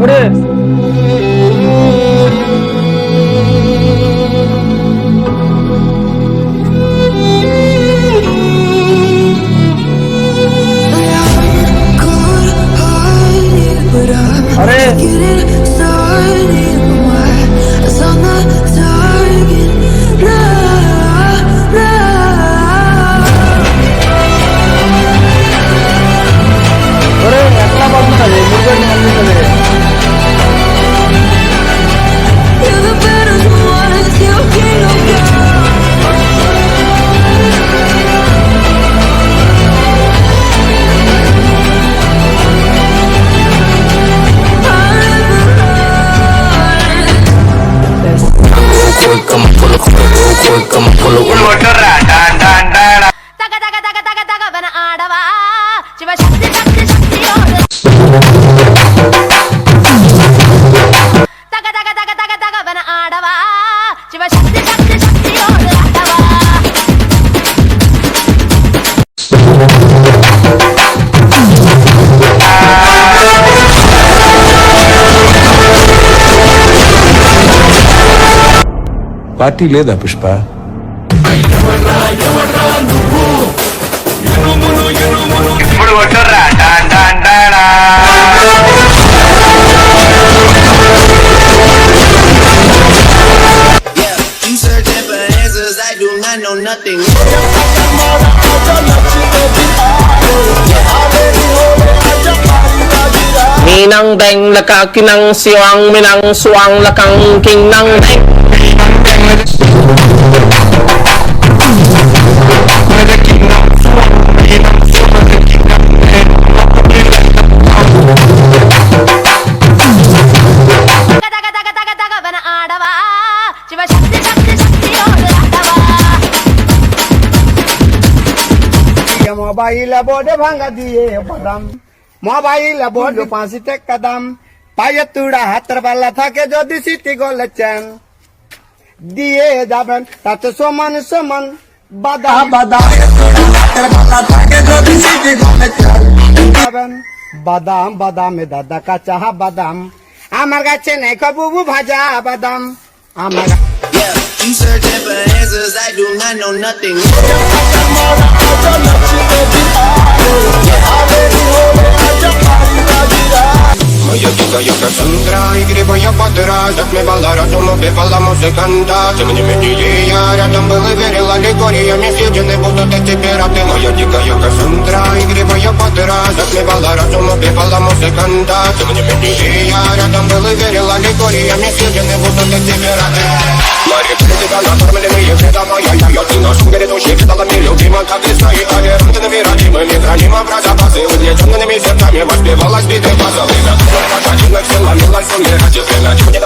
ওরে আরে ওরে একলা বাবু না রে মুরগি মারতে চলে ఆడవా శివ శక్తి శక్తి శక్తి తగ తగ తగ తగ తగ వన ఆడవా శివ శక్తి శక్తి శక్తి ఆడవా పార్టీ లేదా పుష్ప ఇప్పుడు కొట్టుర్రా డాన్ డాన్ డాడా You searching for answers, I do not know nothing. Minang deng laka kinang siwang minang suwang lakang king nang deng. తగ తగ తగ తగ తగ వన ఆడవా శివ శక్తి శక్తి శక్తి ఆడవా মোবাইল বোর্ডে ভাঙা দিয়ে বাদাম মোবাইল বোর্ড পাঁচিতে কাদাম পায়ে তুড়া হাতের বেলা থাকে যদি সিটি গলে চেন দিয়ে যাবেন তাতে সমান সমান বাদা বাদা যাবেন বাদাম বাদামে দাদা কাঁচা বাদাম আমার কাছে নেই কবু ভাজা বাদাম আমার Yeah, you searching for answers, I do not know nothing. Моя дикая Кассандра, игривая подыра, затмевала разум, убивала музыканта. Тем не менее я рядом был и верил аллегориями, съедены будут эти пираты. Моя дикая Кассандра, игривая подыра, затмевала разум, убивала музыканта. Тем не менее я рядом был и верил аллегориями, съедены будут эти пираты. Мои предки накормленные ведомо, я ты наш грядущий кидалами любима, как и свои толерантными родимыми, храним образа базы, угнетенными сердцами, воспевалась биты базовыми. Покатилась, ломилась, умирать, и